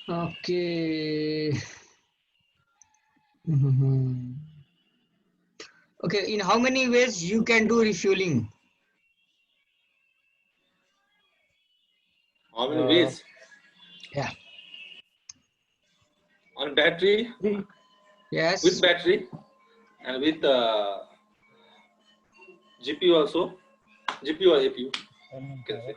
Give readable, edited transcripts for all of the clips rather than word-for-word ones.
Okay. Mhm. Okay, in how many ways you can do refueling? How many Uh, ways? Yeah. On battery, 3. with Yes. battery, and with GPU also. GPU or APU, you can say.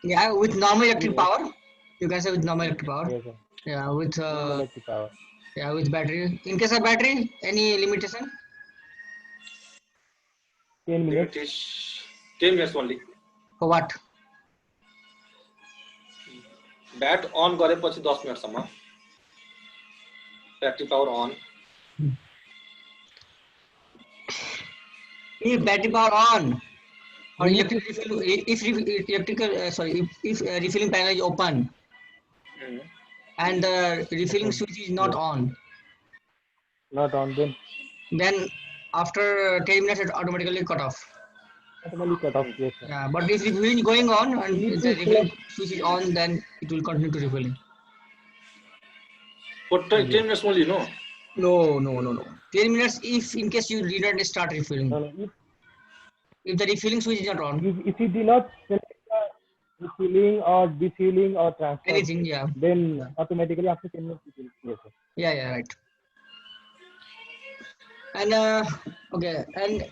Yeah, with normal electric Yes. power. You can say with normal electric power. Yes, sir. Yeah, with Normal electric power. yeah, with battery. In case of battery, any limitation? 10 Limit minutes. is 10 minutes only. For what? ब्याट on गरेपछि 10 मिनटसम्म battery power on. If battery power on or Limit electric is refill, if electrical sorry, if refilling panel is open and the refilling switch is not yes. on, Not on, then after 10 minutes it automatically cut off. automatically cut off. Yes, sir. Yeah, but if refilling is going on You and need the to refilling select. switch is on, then it will continue to refilling. For 10 Yes. minutes only, no? No, no, no, no. 10 minutes if in case you did not start refilling. No, no. If the refilling switch is not on, If you do not select the refilling or defueling or transfer, anything, yeah. then Yeah, automatically after 10 minutes it will. Yes, sir. yeah, right. And okay, and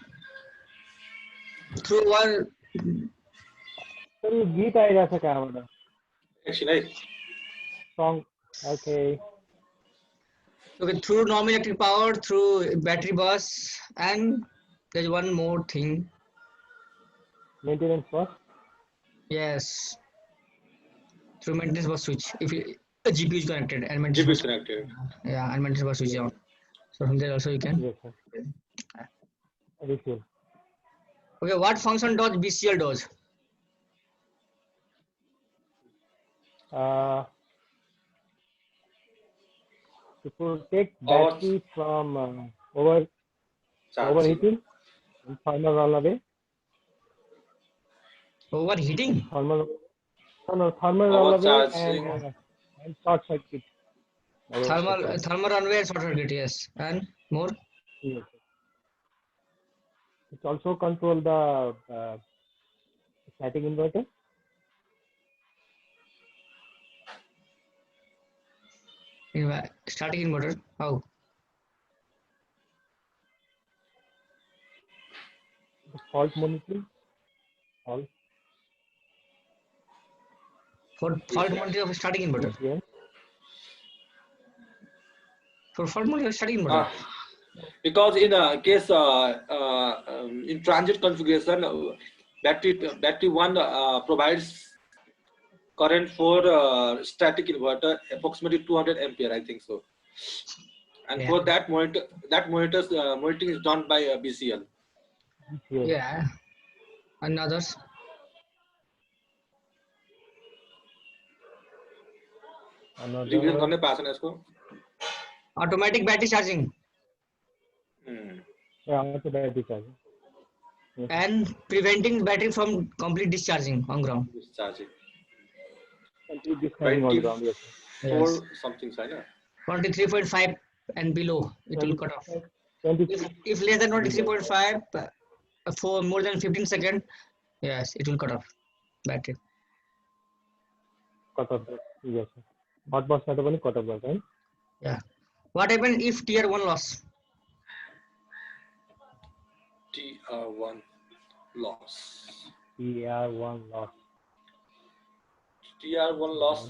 through one sir ये गीत आएगा sir कहाँबाट एकछिन है. सङ okay okay, through normal electric power, through battery bus, and there's one more thing. Maintenance first Yes, through maintenance bus switch. If the GPU is connected and maintenance GPU is bus, connected. yeah, and maintenance bus switch is on. So from there also you can. Yes sir refill Okay, what function does BCL does? to protect Power battery from charging. overheating and thermal runaway. Overheating. Thermal Power runaway charging. and short circuit. Thermal runaway and short circuit. Yes, and more. Yes. It also control the static inverter. Static inverter. How? The fault monitoring. Fault. For fault monitoring of starting inverter. Yes. For fault monitoring of starting inverter. Because in a case in transit configuration, battery 1 provides current for static inverter approximately 200 ampere, I think so. And Yeah. for that monitoring is done by BCL. Yes. Yeah. And others. Revision गर्ने पाएको छैन यसको. Automatic battery charging. Yeah, battery charging. Yes. And preventing battery from complete discharging on ground. Discharging. Complete discharging on ground. Yes. 4 something छैन. 23.5 and below, it will cut off. 23. If less than 23.5 for more than 15 seconds, yes, it will cut off battery. Cut off. Yes. Hot box बाट पनि cut off गर्छ है. Yeah. What happens if tier 1 loss? TR1 loss. TR1 loss. TR1 loss.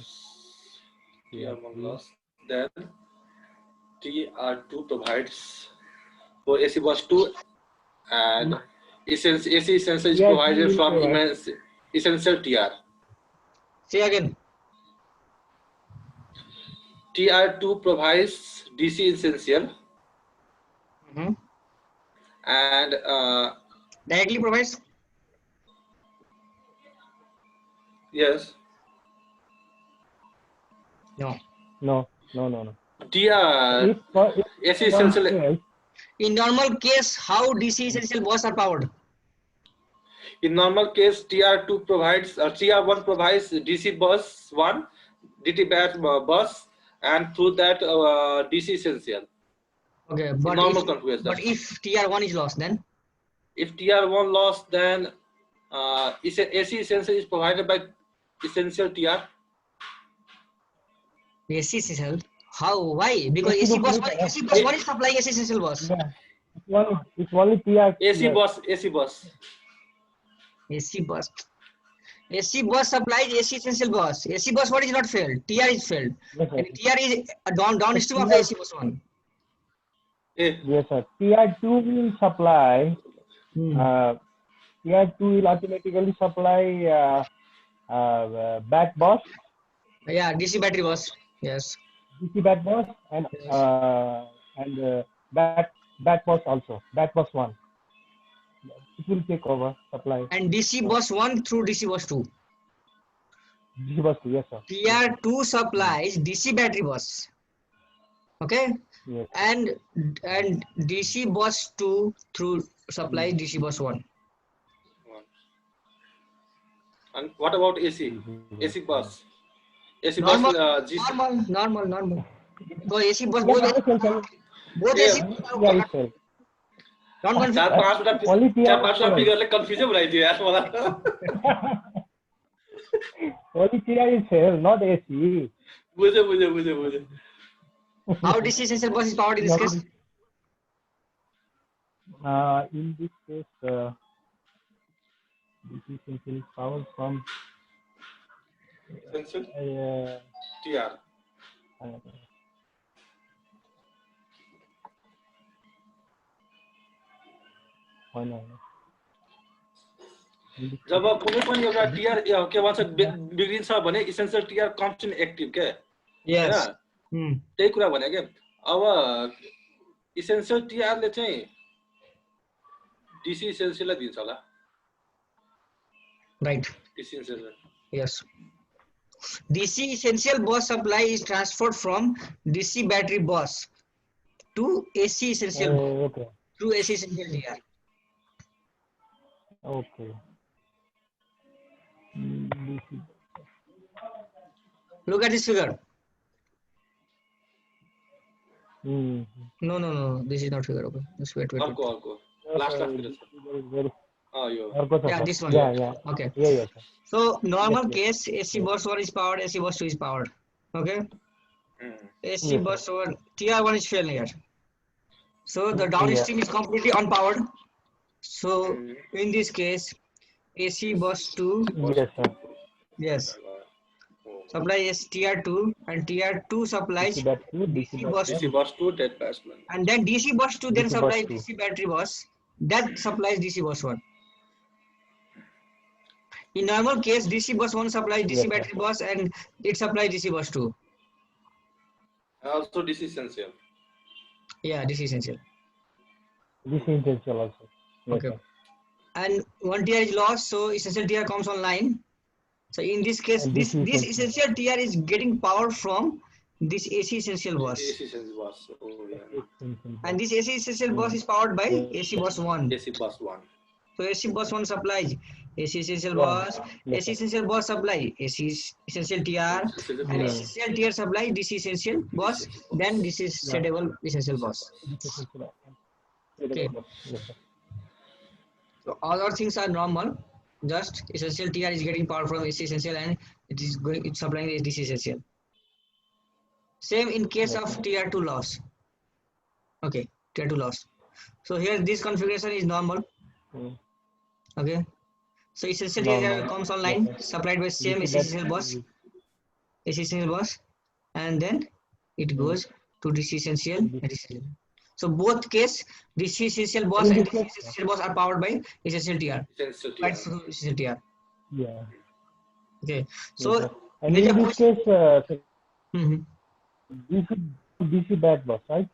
TR1 loss. Then TR2 provides for AC bus 2 and AC essential is provided from essential TR. Say again. TR2 provides DC essential and Directly provides? yes. No. TR AC essential. In normal case, how DC essential bus are powered? In normal case, TR2 provides TR1 provides DC bus 1 DT bus, and through that DC essential. Okay, Normal configuration. but if TR1 is lost, then if TR1 lost, then AC essential is provided by essential TR. AC essential. How? Why? Because AC bus one is supplying AC essential bus. Yeah. It's only TR. AC bus. AC bus. AC bus. AC bus supplies AC essential bus. AC bus one is not failed. TR is failed. Yes, sir. And TR is a downstream of the AC bus one. Yes, sir. TR2 will supply. TR2 will automatically supply back bus. Yeah, DC battery bus. Yes. DC back bus and back bus also. Back bus 1. It will take over supply. And DC bus 1 through DC bus 2. DC bus 2, yes, sir. TR2 supplies DC battery bus. Okay. Yes. And DC bus 2 through supplies DC bus 1. And what about AC? AC bus. AC Normal, bus. normal. Because AC bus Yes, both yes, yes, yes. AC Yeah, yes, sir. don't चार Only पांच TR figure confusion बनाई थी यार वाला. only TR is fail, not AC. मुझे. How DC essential bus is powered in this case? In this case, DC essential is powered from Essential uh, TR. जब कुनै पनि एउटा टिआर के भन्छ बिग्रिन्छ भने essential TR comes in active के Yes. त्यही कुरा भने के अब इसेन्शियल टिआर ले चाहिँ डीसी इसेन्शियललाई दिन्छ होला. Right. DC essential. Yes. DC essential bus supply is transferred from DC battery bus to AC essential bus okay. through AC essential DR. Okay. Look at this figure. Mm. No. This is not figure. Okay. Just wait. अर्को last yo Yeah, this one. Yeah. Okay. Yeah. Sir. So normal Yes, case, AC bus 1 is powered, AC bus 2 is powered. Okay. AC Yes, bus 1, TR1 is failing here. So the downstream is completely unpowered. So in this case, AC bus 2, Yes, sir. yes, supplies TR2 and TR2 supplies DC battery, DC bus 2. DC bus two dead batsman. And then DC bus 2 then DC bus supplies 2. DC battery bus that supplies DC bus 1. In normal case, DC bus 1 supplies DC Yes, battery bus and it supplies DC bus 2. Also DC essential. Yeah, this is essential. DC essential also. Yes, Okay. sir. And one TR is lost, so essential TR comes online. So in this case, And this this is essential TR is getting power from this AC essential bus. AC essential bus. Oh yeah. And this AC essential bus is powered by AC bus 1. AC bus 1. So AC bus 1 supplies AC essential Yeah. bus, Yes, AC essential bus supply AC essential TR, and Yeah. essential TR supply DC essential bus, then this is suitable essential bus. Okay. Yes, sir. So all other things are normal. Just essential TR is getting power from AC essential and it's supplying the DC essential. Same in case of TR2 loss. Okay, TR2 loss. So here this configuration is normal. Mm. Okay. So essential TR Normal. comes online, supplied by same AC essential bus, and then it goes to DC essential. So both case DC essential bus and DC essential bus are powered by essential TR. Essential Right TR. through essential TR. Yeah. Okay. Yes, So sir. And major in this case, Mhm. DC back bus, right?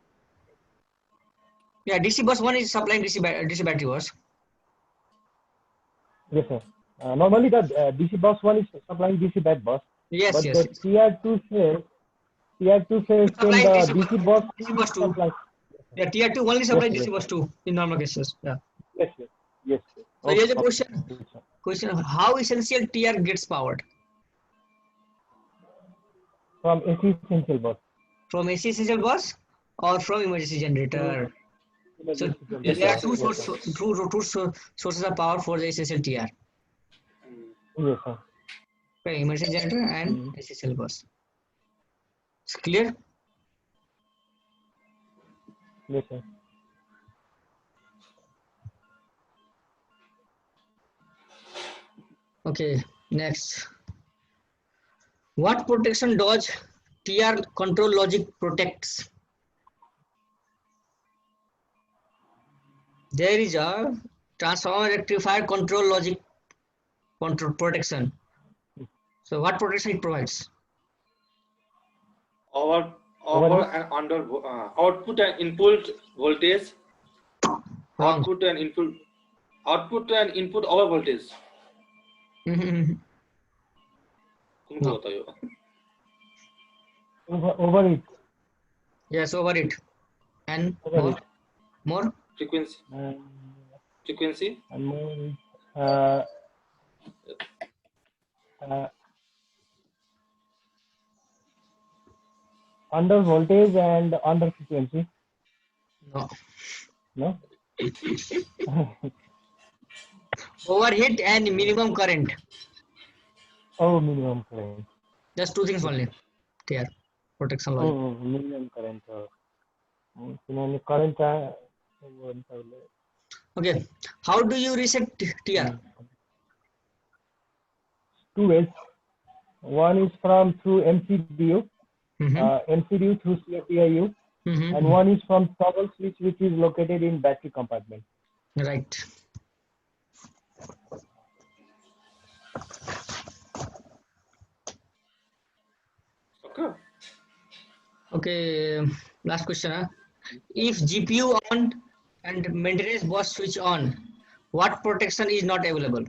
Yeah, DC bus 1 is supplying DC battery bus. Yes, sir. Normally the DC bus 1 is supplying DC back bus, Yes, but yes. the TR2 says when Supply the DC DC bus DC bus 2. supply. Yeah, Tier 2 only supplies Yes, DC bus 2 in normal cases. Yeah. Yes. So here's a question. Yes, sir. Question: how essential TR gets powered? From AC essential bus. From AC essential bus or from emergency generator. So Emergency Yes, there are yes. two generator. Yes, sir. sources of power for the essential TR. Yes, sir. Okay, emergency generator and essential bus. It's clear? Yes, sir. Okay, next. What protection does TR control logic protects? There is a transformer rectifier control logic control protection. So what protection it provides? Over Over and under output and input voltage. Wrong. Output and input over voltage. तुमको No. बताइए. over it. Yes, over it. And Over more? it. More? Frequency. And more under voltage and under frequency. No. No. Overheat and minimum current. Oh, minimum current. Just two things only. TR protection logic. Minimum current. Current. Okay. How do you reset TR? Two ways. One is from through MCDU, MCDU through CPIU, and one is from toggle switch, which is located in battery compartment. Right. Okay. Okay. Last question. Huh? If GPU on and maintenance bus switch on, what protection is not available?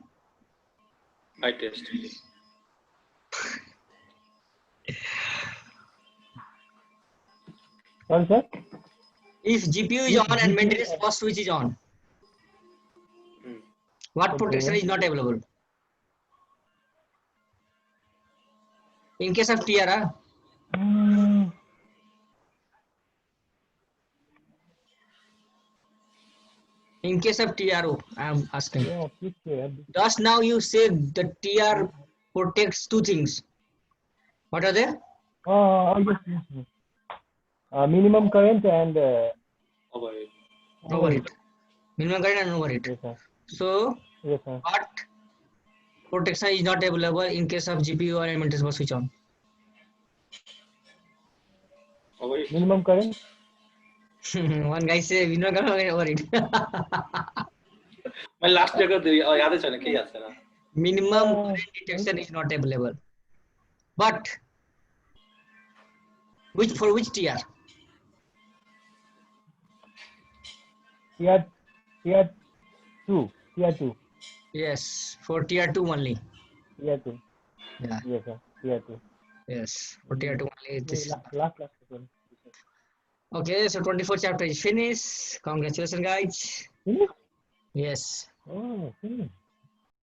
I test. Sorry, sir? If GPU is on and maintenance bus switch is on, what protection is not available? In case of TR, huh? In case of TRO, I am asking. Yeah, please say. Just now you said the TR protects two things. What are they? Yes. Minimum current and Overheat. Minimum current and overheat. Yes, sir. So, Yes, sir. what protection is not available in case of GPU or maintenance bus switch on? Minimum current. One guy say minimum current and overheat. My last जगह याद है चला क्या याद है ना? Minimum current detection is not available. But for which TR? Tier 2. Tier 2. Yes, for Tier 2 only. Tier 2. Yeah. Yes, sir. Tier 2. Yes, for Tier 2 only. This is Last one. okay. So 24 chapter is finished. Congratulations, guys. Finish? Yes. Oh, finish.